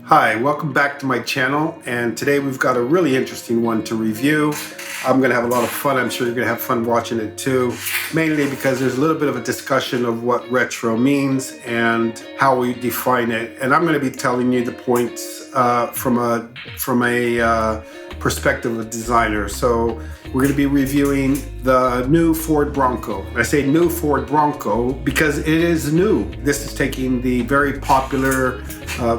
Hi, welcome back to my channel, and today we've got a really interesting one to review. I'm going to have a lot of fun. I'm sure you're going to have fun watching it too, mainly because there's a little bit of a discussion of what retro means and how we define it. And I'm going to be telling you the points from a perspective of a designer. So we're going to be reviewing the new Ford Bronco. I say new Ford Bronco because it is new. This is taking the very popular,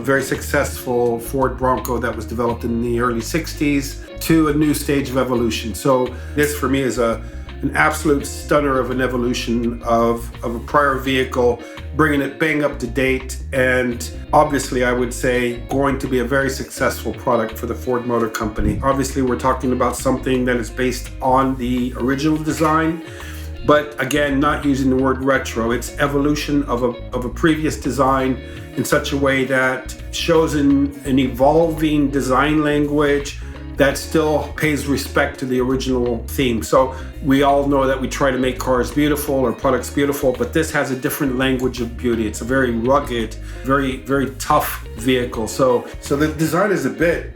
very successful Ford Bronco that was developed in the early 60s to a new stage of evolution. So this for me is an absolute stunner of an evolution of a prior vehicle, bringing it bang up to date, and obviously I would say going to be a very successful product for the Ford Motor Company. Obviously we're talking about something that is based on the original design, but again, not using the word retro. It's evolution of a previous design in such a way that shows an evolving design language that still pays respect to the original theme. So we all know that we try to make cars beautiful or products beautiful, but this has a different language of beauty. It's a very rugged, very tough vehicle. So the design is a bit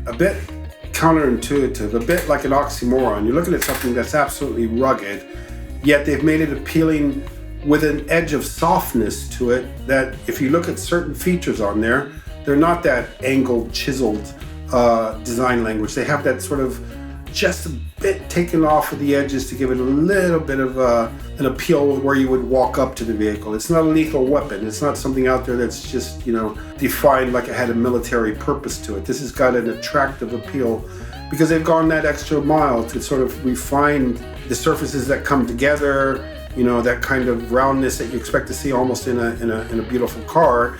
counterintuitive, a bit like an oxymoron. You're looking at something that's absolutely rugged, yet they've made it appealing with an edge of softness to it that if you look at certain features on there, they're not that angled, chiseled design language. They have that sort of just a bit taken off of the edges to give it a little bit of an appeal where you would walk up to the vehicle. It's not a lethal weapon. It's not something out there that's just, defined like it had a military purpose to it. This has got an attractive appeal because they've gone that extra mile to sort of refine the surfaces that come together, that kind of roundness that you expect to see almost in a beautiful car.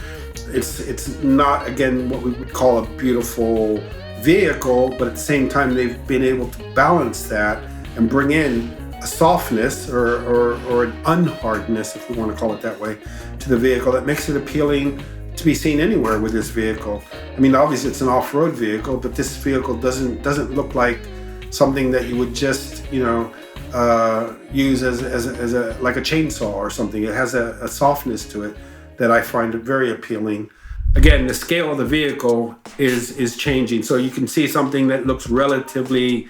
It's not, again, what we would call a beautiful vehicle, but at the same time they've been able to balance that and bring in a softness or an unhardness, if we want to call it that way, to the vehicle that makes it appealing to be seen anywhere with this vehicle. I mean, obviously it's an off-road vehicle, but this vehicle doesn't look like something that you would just use as a like a chainsaw or something. It has a softness to it that I find very appealing. Again, the scale of the vehicle is changing. So you can see something that looks relatively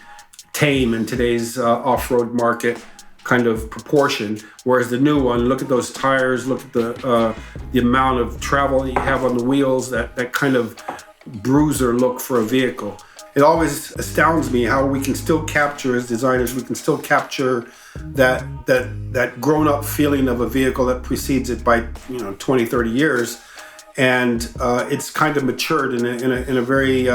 tame in today's off-road market kind of proportion, whereas the new one, look at those tires, look at the amount of travel that you have on the wheels, that kind of bruiser look for a vehicle. It always astounds me how we can still capture, as designers, we can still capture that grown-up feeling of a vehicle that precedes it by 20, 30 years, and it's kind of matured in a very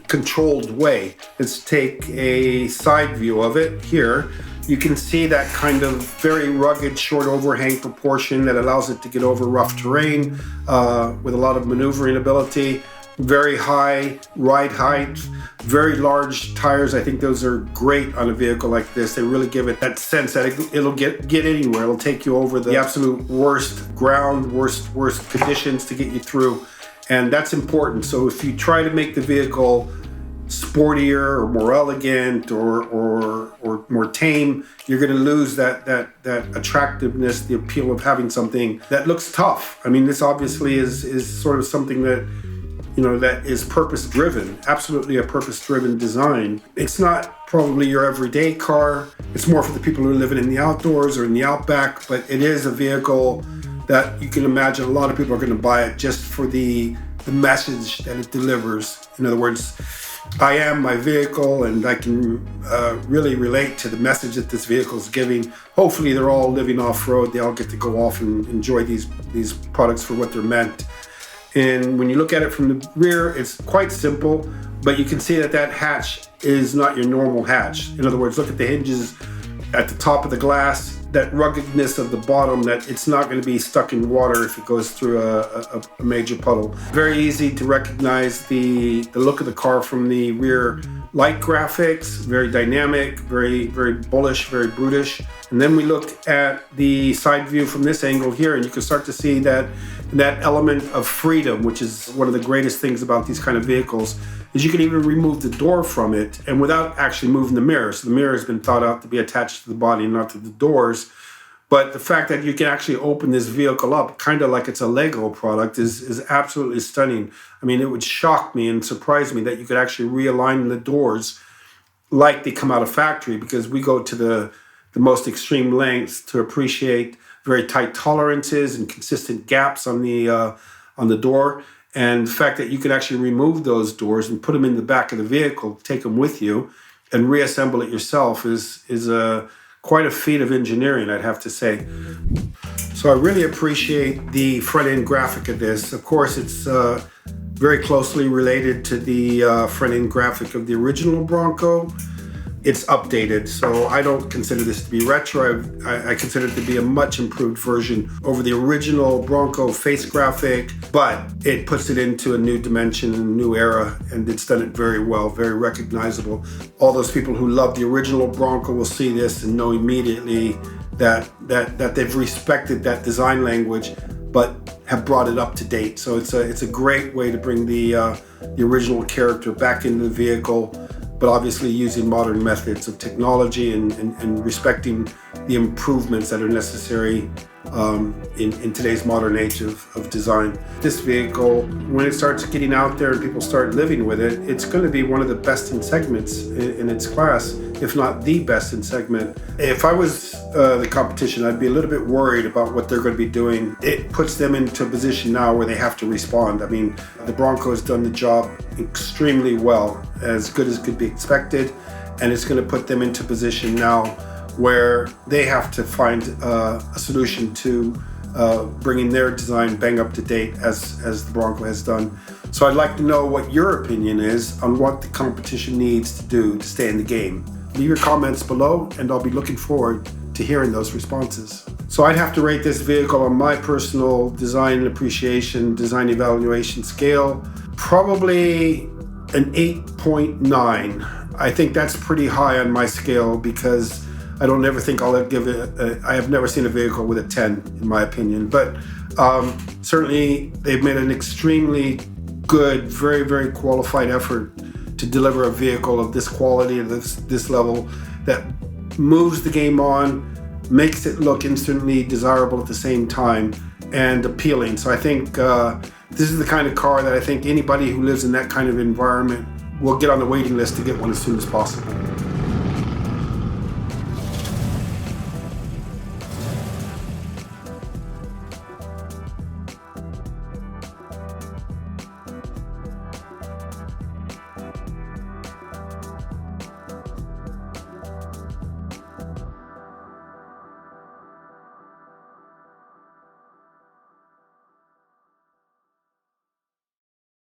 controlled way. Let's take a side view of it here. You can see that kind of very rugged short overhang proportion that allows it to get over rough terrain with a lot of maneuvering ability. Very high ride height, very large tires. I think those are great on a vehicle like this. They really give it that sense that it'll get anywhere. It'll take you over the absolute worst ground, worst conditions to get you through. And that's important. So if you try to make the vehicle sportier or more elegant or more tame, you're going to lose that attractiveness, the appeal of having something that looks tough. I mean, this obviously is sort of something that that is purpose-driven, absolutely a purpose-driven design. It's not probably your everyday car. It's more for the people who are living in the outdoors or in the outback, but it is a vehicle that you can imagine a lot of people are going to buy it just for the message that it delivers. In other words, I am my vehicle, and I can really relate to the message that this vehicle is giving. Hopefully they're all living off-road. They all get to go off and enjoy these products for what they're meant. And when you look at it from the rear, it's quite simple, but you can see that hatch is not your normal hatch. In other words, look at the hinges at the top of the glass, that ruggedness of the bottom, that it's not going to be stuck in water if it goes through a major puddle. Very easy to recognize the look of the car from the rear light graphics, very dynamic, very bullish, very brutish. And then we look at the side view from this angle here, and you can start to see that element of freedom, which is one of the greatest things about these kind of vehicles, is you can even remove the door from it and without actually moving the mirror. So the mirror has been thought out to be attached to the body, not to the doors. But the fact that you can actually open this vehicle up, kind of like it's a Lego product, is absolutely stunning. I mean, it would shock me and surprise me that you could actually realign the doors like they come out of factory, because we go to the most extreme lengths to appreciate very tight tolerances and consistent gaps on the door. And the fact that you can actually remove those doors and put them in the back of the vehicle, take them with you, and reassemble it yourself is quite a feat of engineering, I'd have to say. So I really appreciate the front end graphic of this. Of course, it's very closely related to the front end graphic of the original Bronco. It's updated, so I don't consider this to be retro. I consider it to be a much improved version over the original Bronco face graphic, but it puts it into a new dimension and a new era, and it's done it very well, very recognizable. All those people who love the original Bronco will see this and know immediately that they've respected that design language, but have brought it up to date. So it's a great way to bring the original character back into the vehicle, but obviously using modern methods of technology and respecting the improvements that are necessary in today's modern age of design. This vehicle, when it starts getting out there and people start living with it, it's going to be one of the best in segments in its class, if not the best in segment. If I was the competition, I'd be a little bit worried about what they're going to be doing. It puts them into a position now where they have to respond. I mean, the Bronco has done the job extremely well, as good as could be expected, and it's going to put them into a position now where they have to find a solution to bringing their design bang up to date as the Bronco has done. So I'd like to know what your opinion is on what the competition needs to do to stay in the game. Leave your comments below, and I'll be looking forward to hearing those responses. So I'd have to rate this vehicle on my personal design appreciation, design evaluation scale, probably an 8.9. I think that's pretty high on my scale, because I don't ever think I'll give it, I have never seen a vehicle with a 10, in my opinion. But certainly they've made an extremely good, very, very qualified effort to deliver a vehicle of this quality, of this level, that moves the game on, makes it look instantly desirable at the same time, and appealing. So I think this is the kind of car that I think anybody who lives in that kind of environment will get on the waiting list to get one as soon as possible.